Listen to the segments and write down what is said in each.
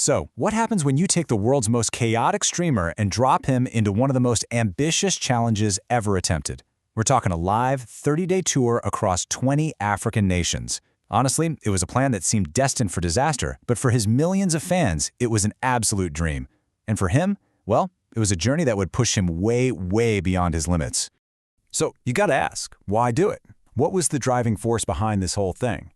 So, what happens when you take the world's most chaotic streamer and drop him into one of the most ambitious challenges ever attempted? We're talking a live, 30-day tour across 20 African nations. Honestly, it was a plan that seemed destined for disaster, but for his millions of fans, it was an absolute dream. And for him, well, it was a journey that would push him way, way beyond his limits. So, you gotta ask, why do it? What was the driving force behind this whole thing?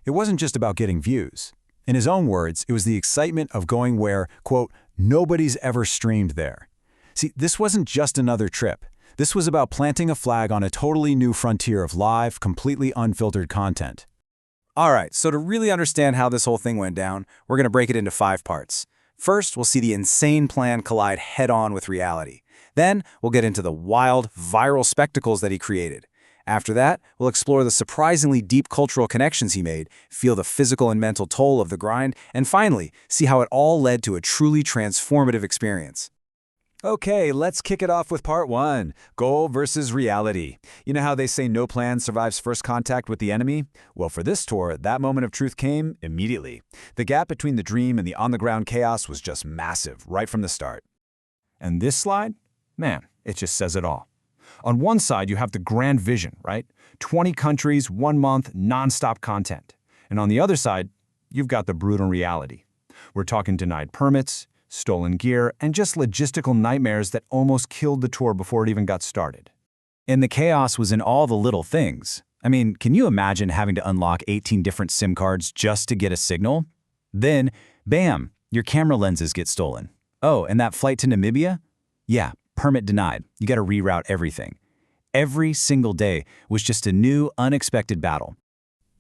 It wasn't just about getting views. In his own words, it was the excitement of going where, quote, nobody's ever streamed there. See, this wasn't just another trip. This was about planting a flag on a totally new frontier of live, completely unfiltered content. All right, so to really understand how this whole thing went down, we're going to break it into 5 parts. First, we'll see the insane plan collide head-on with reality. Then, we'll get into the wild, viral spectacles that he created. After that, we'll explore the surprisingly deep cultural connections he made, feel the physical and mental toll of the grind, and finally, see how it all led to a truly transformative experience. Okay, let's kick it off with part 1, goal versus reality. You know how they say no plan survives first contact with the enemy? Well, for this tour, that moment of truth came immediately. The gap between the dream and the on-the-ground chaos was just massive right from the start. And this slide? Man, it just says it all. On one side, you have the grand vision, right? 20 countries, 1 month, non-stop content. And on the other side, you've got the brutal reality. We're talking denied permits, stolen gear, and just logistical nightmares that almost killed the tour before it even got started. And the chaos was in all the little things. I mean, can you imagine having to unlock 18 different SIM cards just to get a signal? Then, bam, your camera lenses get stolen. Oh, and that flight to Namibia? Yeah, permit denied. You got to reroute everything. Every single day was just a new, unexpected battle.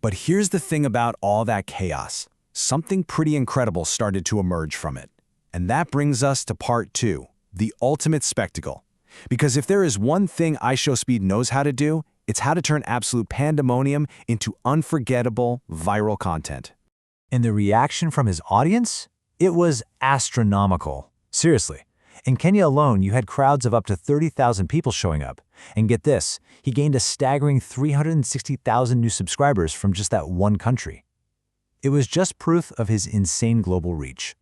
But here's the thing about all that chaos. Something pretty incredible started to emerge from it. And that brings us to part 2, the ultimate spectacle. Because if there is one thing IShowSpeed knows how to do, it's how to turn absolute pandemonium into unforgettable, viral content. And the reaction from his audience? It was astronomical. Seriously. In Kenya alone, you had crowds of up to 30,000 people showing up. And get this, he gained a staggering 360,000 new subscribers from just that one country. It was just proof of his insane global reach.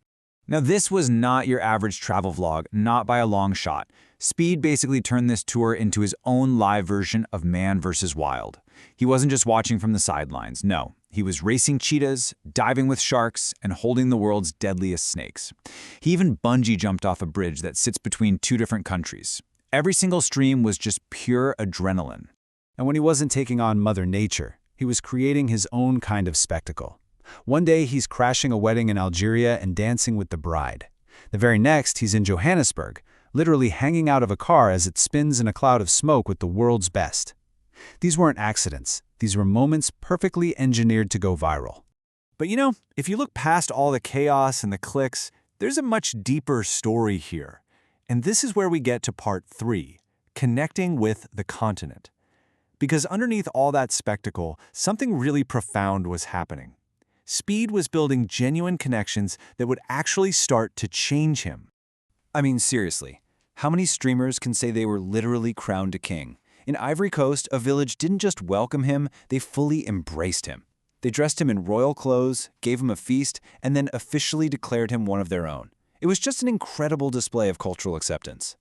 Now, this was not your average travel vlog, not by a long shot. Speed basically turned this tour into his own live version of Man vs. Wild. He wasn't just watching from the sidelines, no. He was racing cheetahs, diving with sharks, and holding the world's deadliest snakes. He even bungee jumped off a bridge that sits between 2 different countries. Every single stream was just pure adrenaline. And when he wasn't taking on Mother Nature, he was creating his own kind of spectacle. One day, he's crashing a wedding in Algeria and dancing with the bride. The very next, he's in Johannesburg, literally hanging out of a car as it spins in a cloud of smoke with the world's best. These weren't accidents. These were moments perfectly engineered to go viral. But you know, if you look past all the chaos and the clicks, there's a much deeper story here. And this is where we get to part 3, connecting with the continent. Because underneath all that spectacle, something really profound was happening. Speed was building genuine connections that would actually start to change him. I mean, seriously, how many streamers can say they were literally crowned a king? In Ivory Coast, a village didn't just welcome him, they fully embraced him. They dressed him in royal clothes, gave him a feast, and then officially declared him one of their own. It was just an incredible display of cultural acceptance.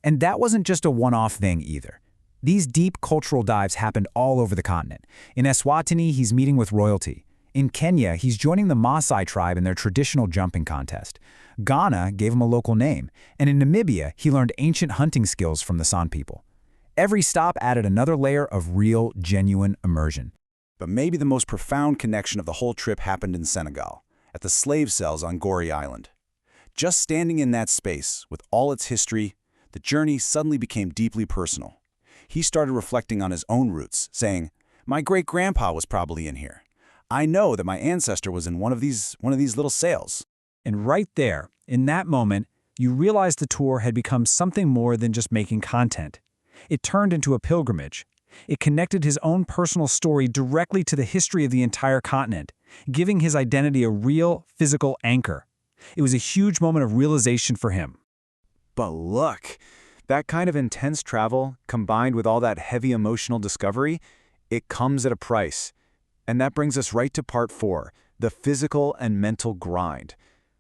And that wasn't just a one-off thing either. These deep cultural dives happened all over the continent. In Eswatini, he's meeting with royalty. In Kenya, he's joining the Maasai tribe in their traditional jumping contest. Ghana gave him a local name. And in Namibia, he learned ancient hunting skills from the San people. Every stop added another layer of real, genuine immersion. But maybe the most profound connection of the whole trip happened in Senegal, at the slave cells on Gori Island. Just standing in that space, with all its history, the journey suddenly became deeply personal. He started reflecting on his own roots, saying, "My great-grandpa was probably in here. I know that my ancestor was in one of these little sails." And right there, in that moment, you realized the tour had become something more than just making content. It turned into a pilgrimage. It connected his own personal story directly to the history of the entire continent, giving his identity a real, physical anchor. It was a huge moment of realization for him. But look, that kind of intense travel, combined with all that heavy emotional discovery, it comes at a price. And that brings us right to part 4, the physical and mental grind.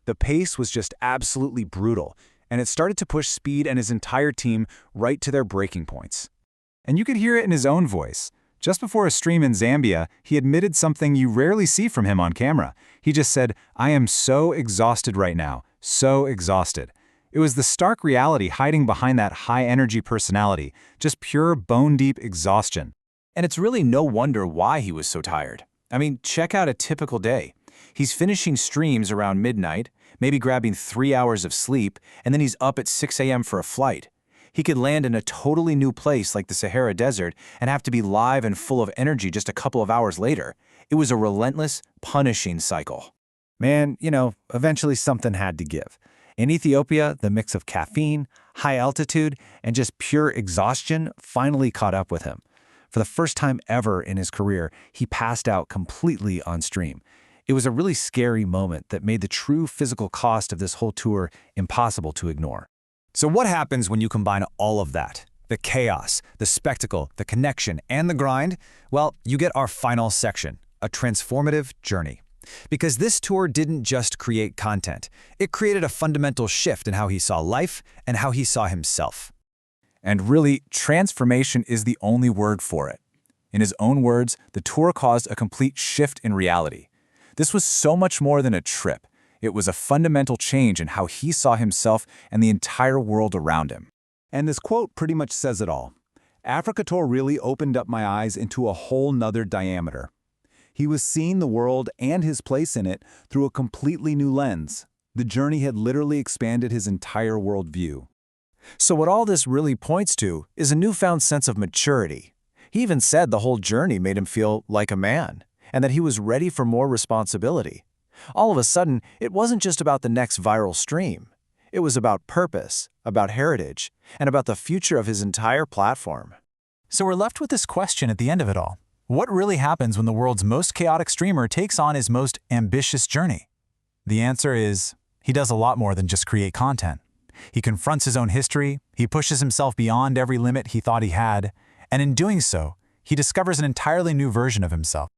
The pace was just absolutely brutal, and it started to push Speed and his entire team right to their breaking points. And you could hear it in his own voice. Just before a stream in Zambia, he admitted something you rarely see from him on camera. He just said, "I am so exhausted right now, so exhausted." It was the stark reality hiding behind that high-energy personality, just pure bone-deep exhaustion. And it's really no wonder why he was so tired. I mean, check out a typical day. He's finishing streams around midnight, maybe grabbing 3 hours of sleep, and then he's up at 6 a.m. for a flight. He could land in a totally new place like the Sahara Desert and have to be live and full of energy just a couple of hours later. It was a relentless, punishing cycle. Man, eventually something had to give. In Ethiopia, the mix of caffeine, high altitude, and just pure exhaustion finally caught up with him. For the first time ever in his career, he passed out completely on stream. It was a really scary moment that made the true physical cost of this whole tour impossible to ignore. So what happens when you combine all of that? The chaos, the spectacle, the connection, and the grind? Well, you get our final section, a transformative journey. Because this tour didn't just create content, it created a fundamental shift in how he saw life and how he saw himself. And really, transformation is the only word for it. In his own words, the tour caused a complete shift in reality. This was so much more than a trip. It was a fundamental change in how he saw himself and the entire world around him. And this quote pretty much says it all. Africa Tour really opened up my eyes into a whole nother diameter. He was seeing the world and his place in it through a completely new lens. The journey had literally expanded his entire worldview. So what all this really points to is a newfound sense of maturity. He even said the whole journey made him feel like a man, and that he was ready for more responsibility. All of a sudden, it wasn't just about the next viral stream. It was about purpose, about heritage, and about the future of his entire platform. So we're left with this question at the end of it all. What really happens when the world's most chaotic streamer takes on his most ambitious journey? The answer is, he does a lot more than just create content. He confronts his own history, he pushes himself beyond every limit he thought he had, and in doing so, he discovers an entirely new version of himself.